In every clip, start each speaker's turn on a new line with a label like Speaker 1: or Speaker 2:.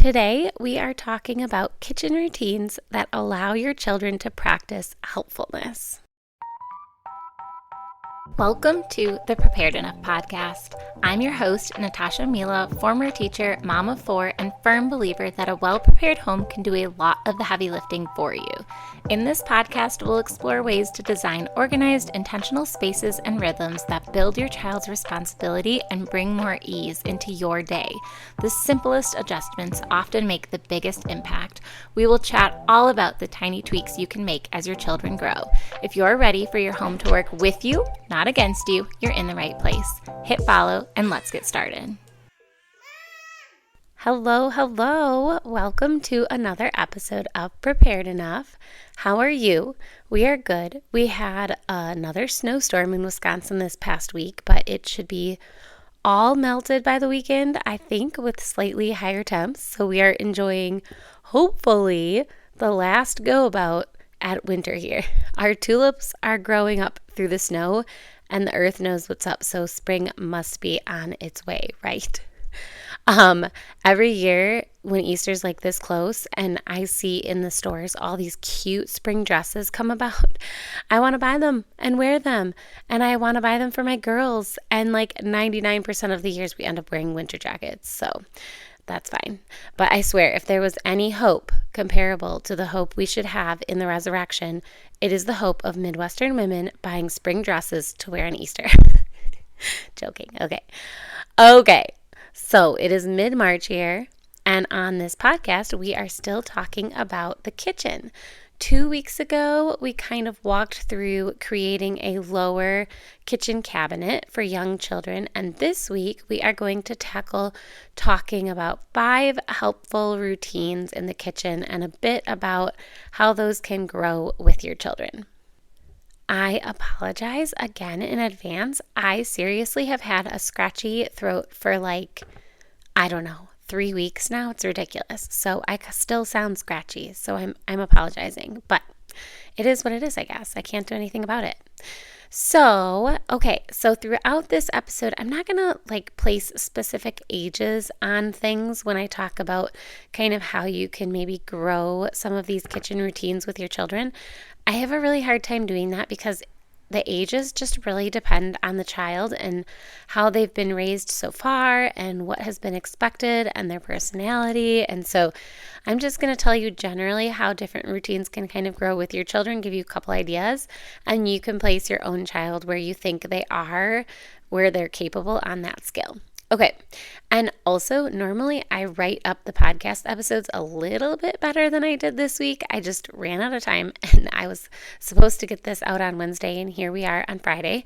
Speaker 1: Today, we are talking about kitchen routines that allow your children to practice helpfulness. Welcome to the Prepared Enough podcast. I'm your host, Natasha Mila, former teacher, mom of four, and firm believer that a well-prepared home can do a lot of the heavy lifting for you. In this podcast, we'll explore ways to design organized, intentional spaces and rhythms that build your child's responsibility and bring more ease into your day. The simplest adjustments often make the biggest impact. We will chat all about the tiny tweaks you can make as your children grow. If you're ready for your home to work with you, not against you, you're in the right place. Hit follow and let's get started. Hello. Welcome to another episode of Prepared Enough. How are you? We are good. We had another snowstorm in Wisconsin this past week, but it should be all melted by the weekend, I think, with slightly higher temps. So we are enjoying, hopefully, the last go about at winter here. Our tulips are growing up through the snow and the earth knows what's up. So spring must be on its way, right? Every year when Easter's like this close and I see in the stores all these cute spring dresses come about, I want to buy them and wear them. And I want to buy them for my girls. And like 99% of the years we end up wearing winter jackets. So that's fine. But I swear, if there was any hope comparable to the hope we should have in the resurrection, it is the hope of Midwestern women buying spring dresses to wear on Easter. Joking. Okay. So it is mid-March here, and on this podcast, we are still talking about the kitchen. 2 weeks ago, we kind of walked through creating a lower kitchen cabinet for young children, and this week, we are going to tackle talking about 5 helpful routines in the kitchen and a bit about how those can grow with your children. I apologize again in advance. I seriously have had a scratchy throat for 3 weeks now. It's ridiculous. So I still sound scratchy. So I'm apologizing, but it is what it is, I guess. I can't do anything about it. So throughout this episode, I'm not going to place specific ages on things when I talk about kind of how you can maybe grow some of these kitchen routines with your children. I have a really hard time doing that because the ages just really depend on the child and how they've been raised so far and what has been expected and their personality. And so I'm just going to tell you generally how different routines can kind of grow with your children, give you a couple ideas, and you can place your own child where you think they are, where they're capable on that scale. Okay, and also normally I write up the podcast episodes a little bit better than I did this week. I just ran out of time and I was supposed to get this out on Wednesday and here we are on Friday.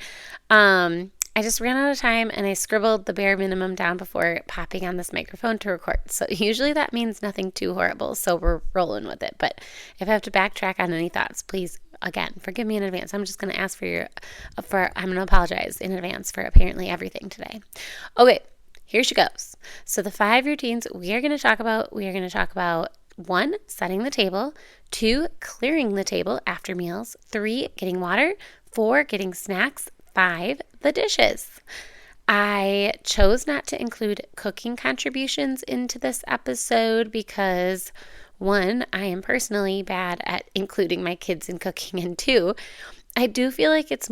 Speaker 1: I just ran out of time and I scribbled the bare minimum down before popping on this microphone to record. So usually that means nothing too horrible, so we're rolling with it. But if I have to backtrack on any thoughts, please, again, forgive me in advance. I'm just going to ask I'm going to apologize in advance for apparently everything today. Okay. Here she goes. So the 5 routines we are going to talk about, 1, setting the table, 2, clearing the table after meals, 3, getting water, 4, getting snacks, 5, the dishes. I chose not to include cooking contributions into this episode because 1, I am personally bad at including my kids in cooking, and 2, I do feel like it's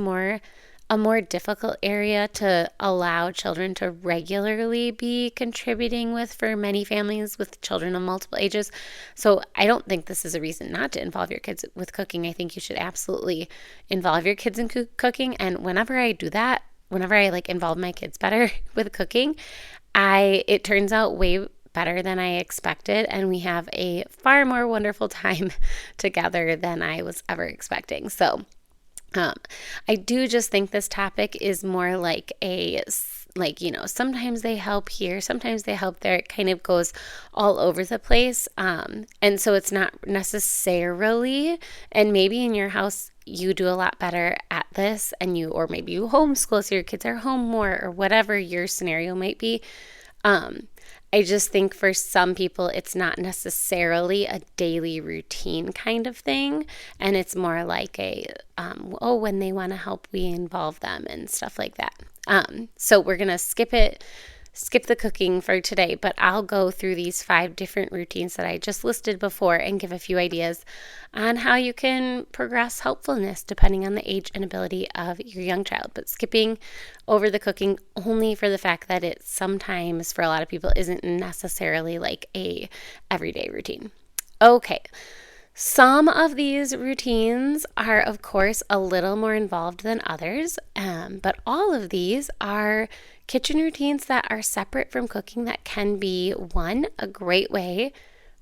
Speaker 1: a more difficult area to allow children to regularly be contributing with for many families with children of multiple ages. So I don't think this is a reason not to involve your kids with cooking. I think you should absolutely involve your kids in cooking. And whenever I do that, whenever I involve my kids better with cooking, it turns out way better than I expected. And we have a far more wonderful time together than I was ever expecting. So I do just think this topic is more sometimes they help here, sometimes they help there. It kind of goes all over the place. And so it's not necessarily, and maybe in your house, you do a lot better at this or maybe you homeschool so your kids are home more or whatever your scenario might be. I just think for some people, it's not necessarily a daily routine kind of thing. And it's more like when they want to help, we involve them and stuff like that. So we're going to skip it skip the cooking for today, but I'll go through these 5 different routines that I just listed before and give a few ideas on how you can progress helpfulness depending on the age and ability of your young child. But skipping over the cooking only for the fact that it sometimes for a lot of people isn't necessarily like a everyday routine. Okay. Some of these routines are, of course, a little more involved than others, but all of these are kitchen routines that are separate from cooking that can be, one, a great way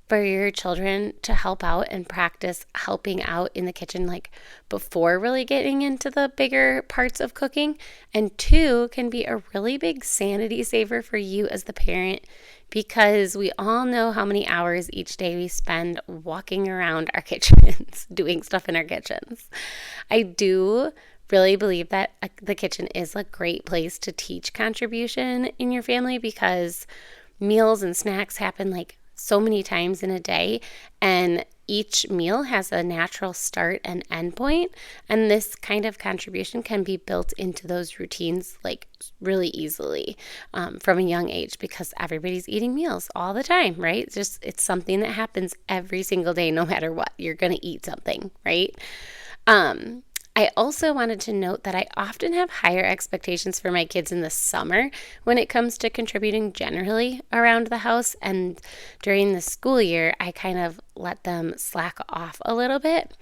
Speaker 1: for your children to help out and practice helping out in the kitchen, like before really getting into the bigger parts of cooking. And 2, can be a really big sanity saver for you as the parent, because we all know how many hours each day we spend walking around our kitchens, doing stuff in our kitchens. I do really believe that the kitchen is a great place to teach contribution in your family, because meals and snacks happen like so many times in a day, and each meal has a natural start and end point, and this kind of contribution can be built into those routines like really easily from a young age, because everybody's eating meals all the time, right? It's something that happens every single day. No matter what, you're going to eat something, right? I also wanted to note that I often have higher expectations for my kids in the summer when it comes to contributing generally around the house. And during the school year, I kind of let them slack off a little bit.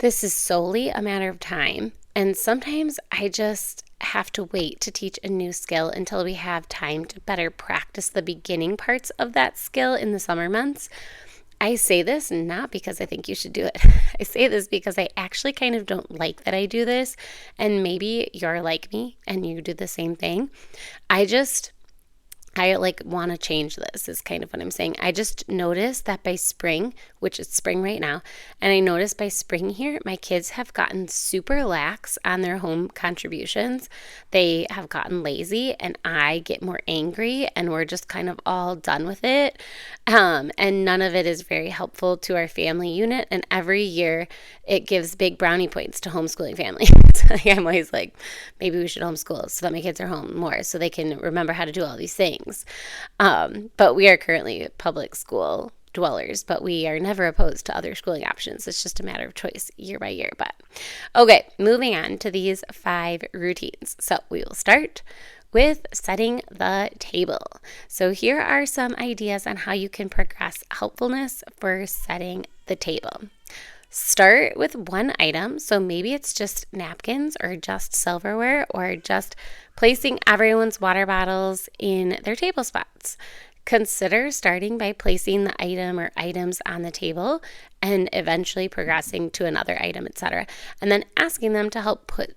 Speaker 1: This is solely a matter of time. And sometimes I just have to wait to teach a new skill until we have time to better practice the beginning parts of that skill in the summer months. I say this not because I think you should do it. I say this because I actually kind of don't like that I do this. And maybe you're like me and you do the same thing. I want to change this is kind of what I'm saying. I just noticed that by spring, which is spring right now, and I noticed by spring here, my kids have gotten super lax on their home contributions. They have gotten lazy, and I get more angry, and we're just kind of all done with it. And none of it is very helpful to our family unit. And every year it gives big brownie points to homeschooling families. I'm always like, maybe we should homeschool so that my kids are home more so they can remember how to do all these things. But we are currently public school dwellers, but we are never opposed to other schooling options. It's just a matter of choice year by year. But okay, moving on to these 5 routines. So we will start with setting the table. So here are some ideas on how you can progress helpfulness for setting the table. Start with one item. So maybe it's just napkins or just silverware or just placing everyone's water bottles in their table spots. Consider starting by placing the item or items on the table and eventually progressing to another item, etc. And then asking them to help put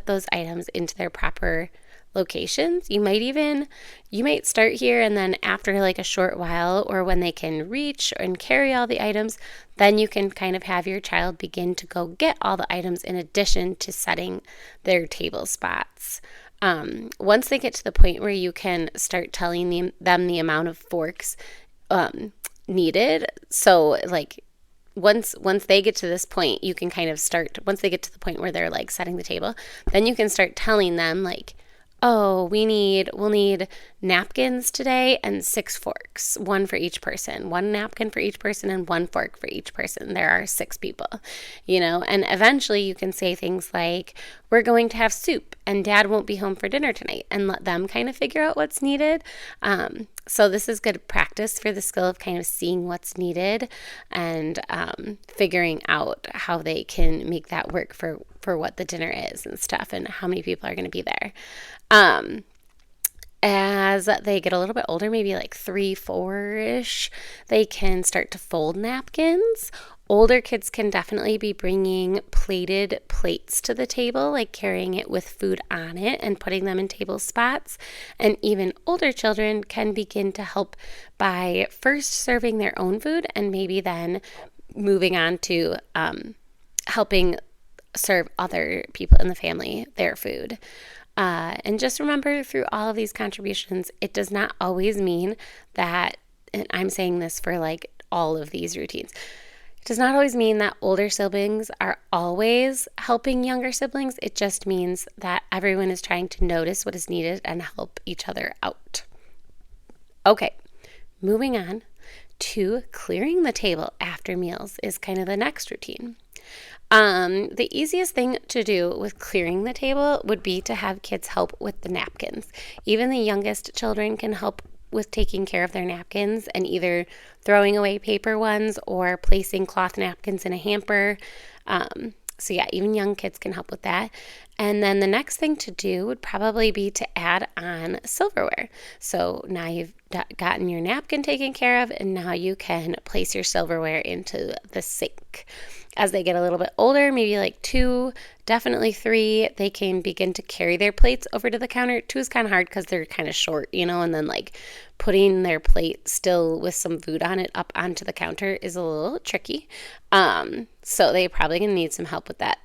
Speaker 1: those items into their proper locations. You might start here, and then after like a short while, or when they can reach and carry all the items, then you can kind of have your child begin to go get all the items in addition to setting their table spots. Once they get to the point where you can start telling them the amount of forks needed, so like once they get to this point, you can kind of start, once they get to the point where they're like setting the table, then you can start telling them like, oh, we'll need napkins today and 6 forks, 1 for each person, 1 napkin for each person and 1 fork for each person. There are 6 people, and eventually you can say things like, we're going to have soup and dad won't be home for dinner tonight, and let them kind of figure out what's needed. So this is good practice for the skill of kind of seeing what's needed and figuring out how they can make that work for what the dinner is and stuff and how many people are going to be there. As they get a little bit older, maybe like 3, 4-ish, they can start to fold napkins. Older kids can definitely be bringing plated plates to the table, like carrying it with food on it and putting them in table spots. And even older children can begin to help by first serving their own food and maybe then moving on to helping serve other people in the family their food. And just remember, through all of these contributions, it does not always mean that, and I'm saying this for like all of these routines, It does not always mean that older siblings are always helping younger siblings. It just means that everyone is trying to notice what is needed and help each other out. Okay, moving on to clearing the table after meals is kind of the next routine. The easiest thing to do with clearing the table would be to have kids help with the napkins. Even the youngest children can help with taking care of their napkins and either throwing away paper ones or placing cloth napkins in a hamper. So yeah, even young kids can help with that. And then the next thing to do would probably be to add on silverware. So now you've gotten your napkin taken care of, and now you can place your silverware into the sink. As they get a little bit older, maybe like 2, definitely 3, they can begin to carry their plates over to the counter. 2 is kind of hard because they're kind of short, and then like putting their plate still with some food on it up onto the counter is a little tricky. So they probably gonna need some help with that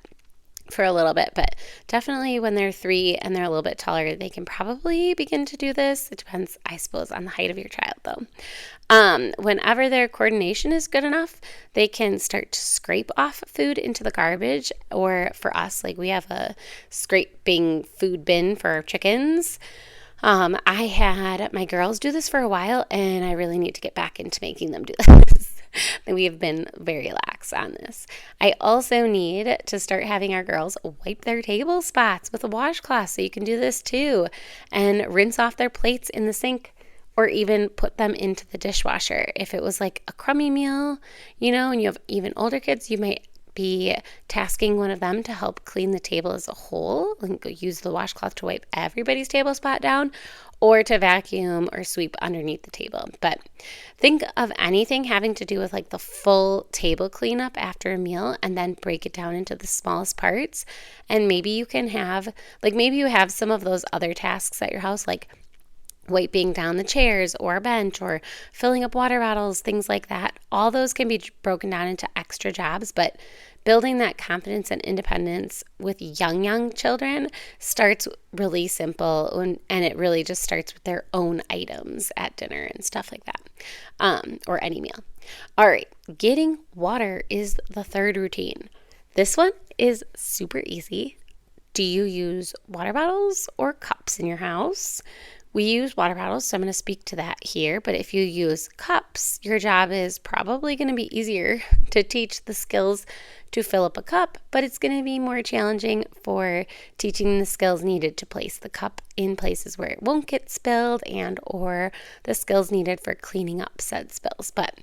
Speaker 1: for a little bit, but definitely when they're 3 and they're a little bit taller, they can probably begin to do this. It depends, I suppose, on the height of your child though. Whenever their coordination is good enough, they can start to scrape off food into the garbage, or for us, like we have a scraping food bin for our chickens. I had my girls do this for a while, and I really need to get back into making them do this. We have been very lax on this. I also need to start having our girls wipe their table spots with a washcloth, so you can do this too, and rinse off their plates in the sink, or even put them into the dishwasher. If it was like a crummy meal, and you have even older kids, you might be tasking one of them to help clean the table as a whole, and use the washcloth to wipe everybody's table spot down, or to vacuum or sweep underneath the table. But think of anything having to do with like the full table cleanup after a meal, and then break it down into the smallest parts. And maybe you can have, maybe you have some of those other tasks at your house, like wiping down the chairs or a bench or filling up water bottles, things like that. All those can be broken down into extra jobs, but building that confidence and independence with young children starts really simple, and it really just starts with their own items at dinner and stuff like that, or any meal. All right, getting water is the third routine. This one is super easy. Do you use water bottles or cups in your house? We use water bottles, so I'm going to speak to that here. But if you use cups, your job is probably going to be easier to teach the skills to fill up a cup, but it's going to be more challenging for teaching the skills needed to place the cup in places where it won't get spilled, and or the skills needed for cleaning up said spills. But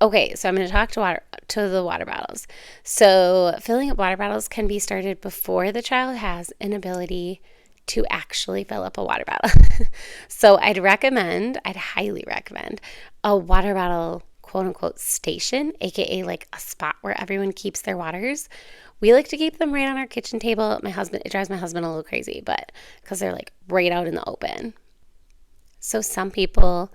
Speaker 1: okay, so I'm going to talk to the water bottles. So filling up water bottles can be started before the child has an ability to actually fill up a water bottle. So I'd highly recommend a water bottle, quote unquote, station, aka like a spot where everyone keeps their waters. We like to keep them right on our kitchen table. It drives my husband a little crazy, but because they're like right out in the open. So some people,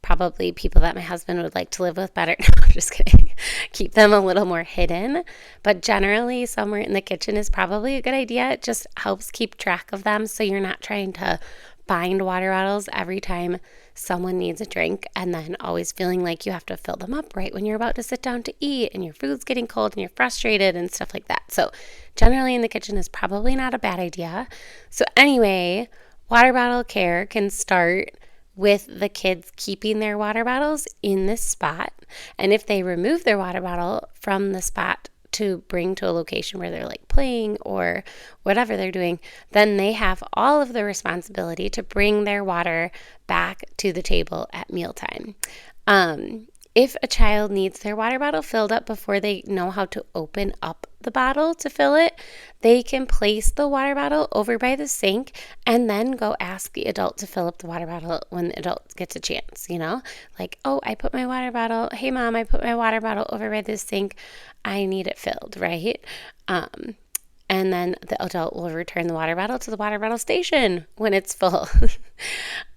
Speaker 1: probably people that my husband would like to live with better. No, I'm just kidding. Keep them a little more hidden. But generally, somewhere in the kitchen is probably a good idea. It just helps keep track of them, so you're not trying to find water bottles every time someone needs a drink, and then always feeling like you have to fill them up right when you're about to sit down to eat, and your food's getting cold, and you're frustrated and stuff like that. So generally in the kitchen is probably not a bad idea. So anyway, water bottle care can start with the kids keeping their water bottles in this spot. And if they remove their water bottle from the spot to bring to a location where they're like playing or whatever they're doing, then they have all of the responsibility to bring their water back to the table at mealtime. If a child needs their water bottle filled up before they know how to open up the bottle to fill it, they can place the water bottle over by the sink and then go ask the adult to fill up the water bottle when the adult gets a chance, Like, oh, I put my water bottle, hey mom, I put my water bottle over by the sink, I need it filled, right? And then the adult will return the water bottle to the water bottle station when it's full.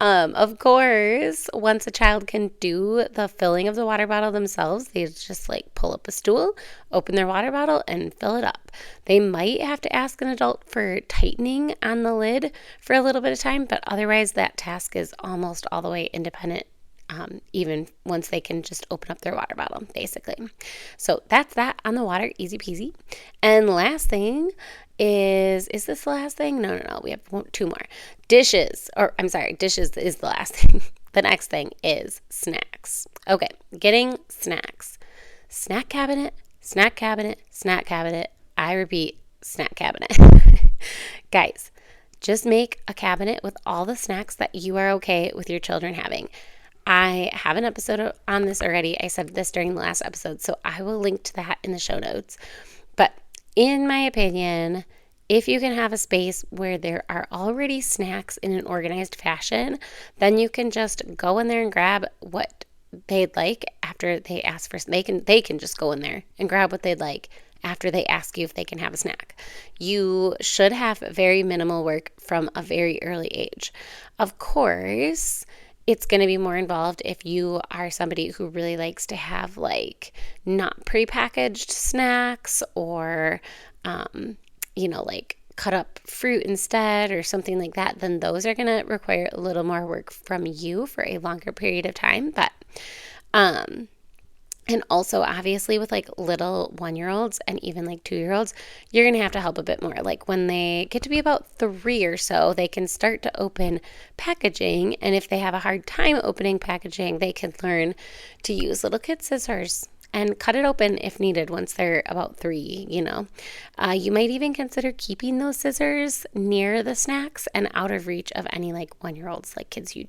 Speaker 1: Of course, once a child can do the filling of the water bottle themselves, they just pull up a stool, open their water bottle, and fill it up. They might have to ask an adult for tightening on the lid for a little bit of time, but otherwise that task is almost all the way independent even once they can just open up their water bottle, basically. So that's that on the water, easy peasy. And last thing is this the last thing? No, we have two more. Dishes is the last thing. The next thing is snacks. Okay, getting snacks. Snack cabinet, snack cabinet, snack cabinet. I repeat, snack cabinet. Guys, just make a cabinet with all the snacks that you are okay with your children having. I have an episode on this already. I said this during the last episode, so I will link to that in the show notes. But in my opinion, if you can have a space where there are already snacks in an organized fashion, then you can just go in there and grab what they'd like after they ask for. They can just go in there and grab what they'd like after they ask you if they can have a snack. You should have very minimal work from a very early age. Of course, it's going to be more involved if you are somebody who really likes to have like not prepackaged snacks or, like cut up fruit instead or something like that. Then those are going to require a little more work from you for a longer period of time. But, and also, obviously, with like little 1-year-olds and even like 2-year-olds, you're going to have to help a bit more. Like when they get to be about 3 or so, they can start to open packaging. And if they have a hard time opening packaging, they can learn to use little kid scissors and cut it open if needed once they're about 3, You might even consider keeping those scissors near the snacks and out of reach of any like 1-year-olds, like kids you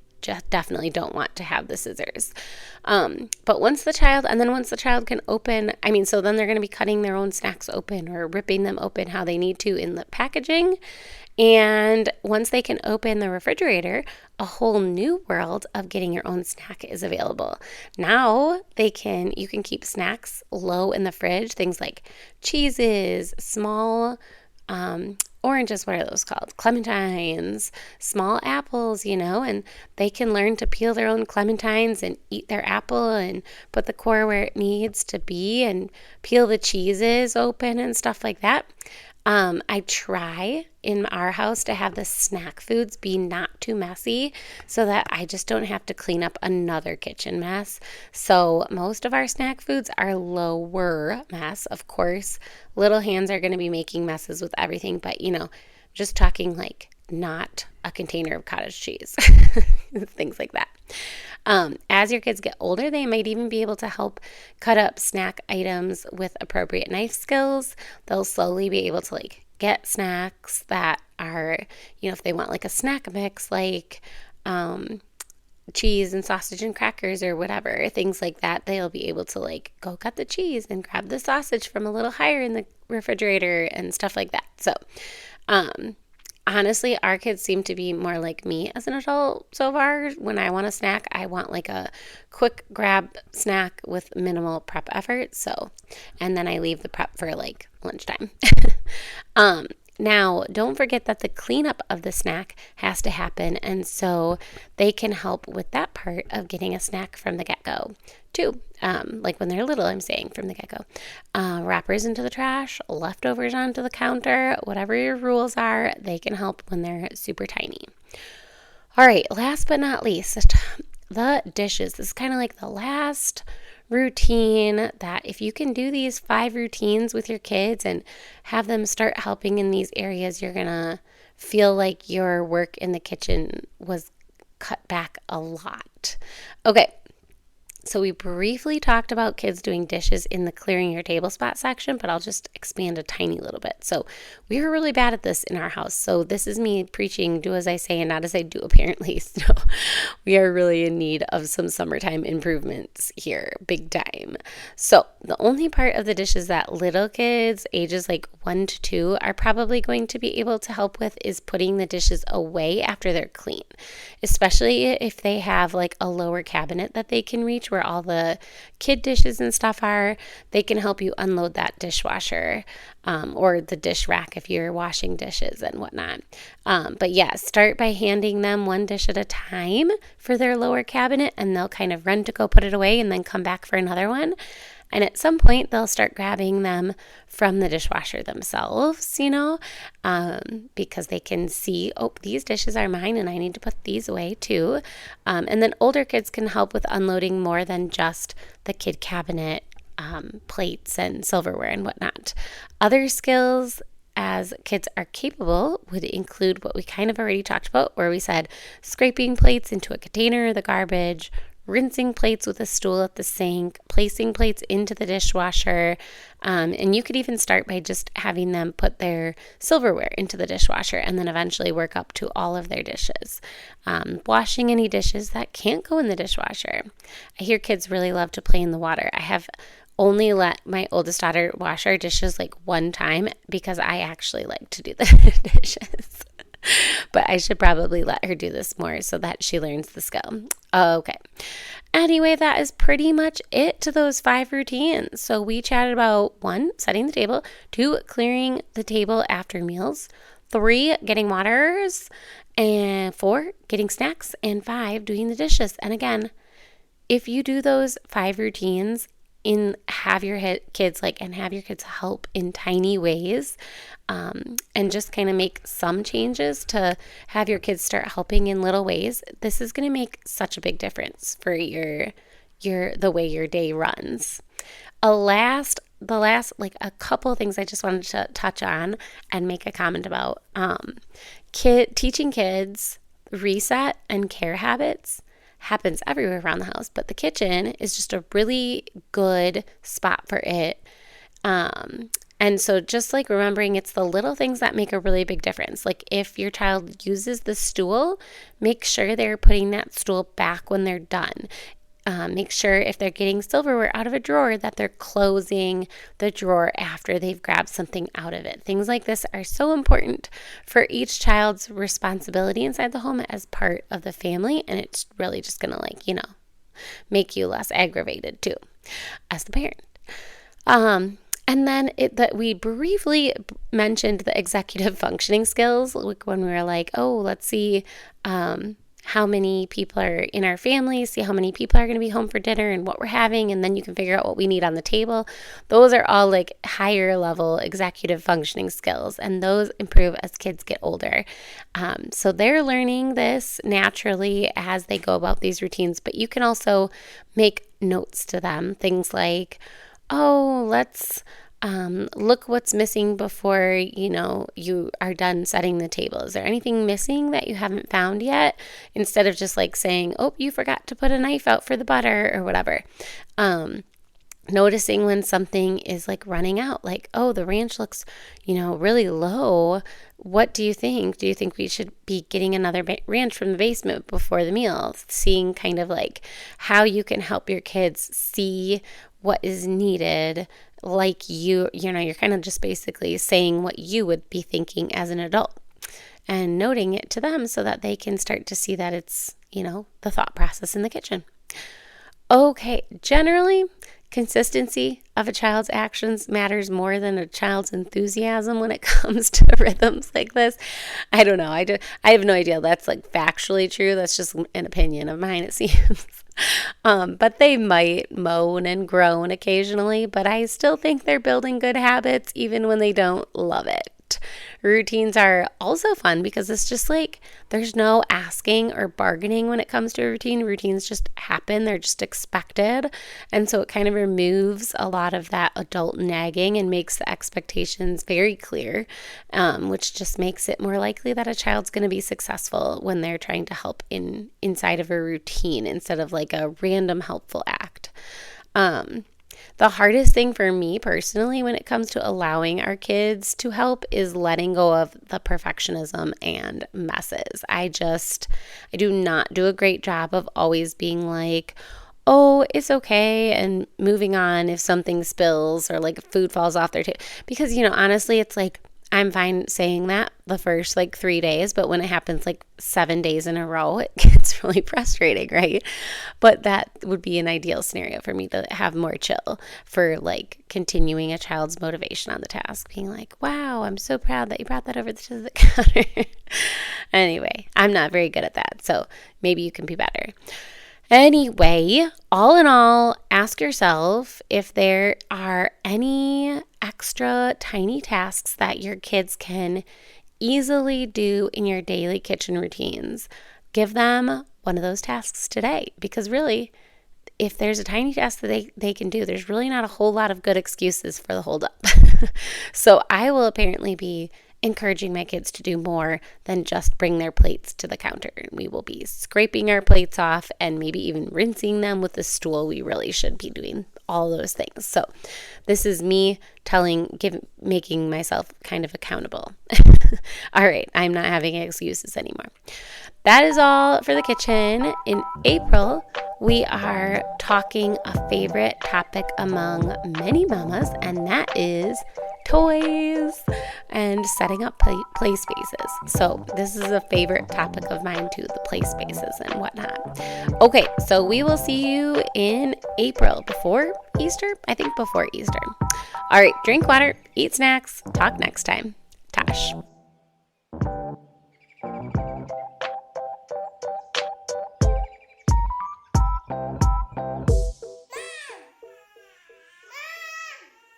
Speaker 1: definitely don't want to have the scissors. But once the child can open, so then they're going to be cutting their own snacks open or ripping them open how they need to in the packaging. And once they can open the refrigerator, a whole new world of getting your own snack is available. Now you can keep snacks low in the fridge, things like cheeses, small oranges, what are those called? Clementines, small apples, and they can learn to peel their own clementines and eat their apple and put the core where it needs to be and peel the cheeses open and stuff like that. I try in our house to have the snack foods be not too messy so that I just don't have to clean up another kitchen mess. So most of our snack foods are lower mess. Of course, little hands are going to be making messes with everything, but just talking like not a container of cottage cheese, things like that. As your kids get older, they might even be able to help cut up snack items with appropriate knife skills. They'll slowly be able to like get snacks that are, if they want like a snack mix, like cheese and sausage and crackers or whatever, things like that, they'll be able to like go cut the cheese and grab the sausage from a little higher in the refrigerator and stuff like that. So, honestly, our kids seem to be more like me as an adult so far. When I want a snack, I want like a quick grab snack with minimal prep effort. So, and then I leave the prep for like lunchtime. Now, don't forget that the cleanup of the snack has to happen, and so they can help with that part of getting a snack from the get-go too. Like when they're little, I'm saying from the get-go. Wrappers into the trash, leftovers onto the counter, whatever your rules are, they can help when they're super tiny. All right, last but not least, the dishes. This is kind of like the last routine that if you can do these 5 routines with your kids and have them start helping in these areas, you're going to feel like your work in the kitchen was cut back a lot. Okay. So we briefly talked about kids doing dishes in the clearing your table spot section, but I'll just expand a tiny little bit. So we were really bad at this in our house. So this is me preaching, do as I say and not as I do, apparently. So we are really in need of some summertime improvements here, big time. So the only part of the dishes that little kids, ages like 1 to 2, are probably going to be able to help with is putting the dishes away after they're clean, especially if they have like a lower cabinet that they can reach where all the kid dishes and stuff are. They can help you unload that dishwasher or the dish rack if you're washing dishes and whatnot. But yeah, start by handing them one dish at a time for their lower cabinet, and they'll kind of run to go put it away and then come back for another one. And at some point, they'll start grabbing them from the dishwasher themselves, because they can see, oh, these dishes are mine and I need to put these away too. And then older kids can help with unloading more than just the kid cabinet, plates and silverware and whatnot. Other skills as kids are capable would include what we kind of already talked about, where we said scraping plates into a container or the garbage, rinsing plates with a stool at the sink, placing plates into the dishwasher, and you could even start by just having them put their silverware into the dishwasher and then eventually work up to all of their dishes. Washing any dishes that can't go in the dishwasher. I hear kids really love to play in the water. I have only let my oldest daughter wash our dishes like one time because I actually like to do the dishes. But I should probably let her do this more so that she learns the skill. Okay. Anyway, that is pretty much it to those 5 routines. So we chatted about 1, setting the table, 2, clearing the table after meals, 3, getting waters, and 4, getting snacks, and 5, doing the dishes. And again, if you do those 5 routines, have your kids help in tiny ways, and just kind of make some changes to have your kids start helping in little ways. This is going to make such a big difference for the way your day runs. The last a couple of things I just wanted to touch on and make a comment about. Teaching kids reset and care habits happens everywhere around the house, but the kitchen is just a really good spot for it. And so just like remembering it's the little things that make a really big difference. Like if your child uses the stool, make sure they're putting that stool back when they're done. Make sure if they're getting silverware out of a drawer that they're closing the drawer after they've grabbed something out of it. Things like this are so important for each child's responsibility inside the home as part of the family, and it's really just going to make you less aggravated too as the parent. And then that we briefly mentioned the executive functioning skills, like when we were like, oh, let's see how many people are in our family, see how many people are going to be home for dinner and what we're having, and then you can figure out what we need on the table. Those are all like higher level executive functioning skills, and those improve as kids get older. So they're learning this naturally as they go about these routines, but you can also make notes to them. Things like, oh, let's look what's missing before, you are done setting the table. Is there anything missing that you haven't found yet? Instead of just like saying, oh, you forgot to put a knife out for the butter or whatever. Noticing when something is like running out, like, oh, the ranch looks, really low. What do you think? Do you think we should be getting another ranch from the basement before the meal? Seeing kind of like how you can help your kids see what is needed, like you're kind of just basically saying what you would be thinking as an adult and noting it to them so that they can start to see that it's, the thought process in the kitchen. Okay, generally, consistency of a child's actions matters more than a child's enthusiasm when it comes to rhythms like this. I don't know. I have no idea that's like factually true. That's just an opinion of mine, it seems. But they might moan and groan occasionally, but I still think they're building good habits even when they don't love it. Routines are also fun because it's just like there's no asking or bargaining when it comes to a routine. Routines just happen. They're just expected. And so it kind of removes a lot of that adult nagging and makes the expectations very clear, which just makes it more likely that a child's going to be successful when they're trying to help inside of a routine instead of like a random helpful act. The hardest thing for me personally when it comes to allowing our kids to help is letting go of the perfectionism and messes. I do not do a great job of always being like, oh, it's okay, and moving on if something spills or like food falls off their table. Because, honestly, it's like, I'm fine saying that the first 3 days, but when it happens 7 days in a row, it gets really frustrating, right? But that would be an ideal scenario for me to have more chill for continuing a child's motivation on the task, being like, wow, I'm so proud that you brought that over to the counter. Anyway, I'm not very good at that, so maybe you can be better. Anyway, all in all, ask yourself if there are any extra tiny tasks that your kids can easily do in your daily kitchen routines. Give them one of those tasks today, because really, if there's a tiny task that they can do, there's really not a whole lot of good excuses for the holdup. So I will apparently be encouraging my kids to do more than just bring their plates to the counter. We will be scraping our plates off and maybe even rinsing them with a stool. We really should be doing all those things. So this is me making myself kind of accountable. All right, I'm not having excuses anymore. That is all for the kitchen. In April, we are talking a favorite topic among many mamas, and that is toys and setting up play spaces. So this is a favorite topic of mine too, the play spaces and whatnot. Okay, so we will see you in April, before Easter. I think before Easter. All right, drink water, eat snacks, talk next time. Tash.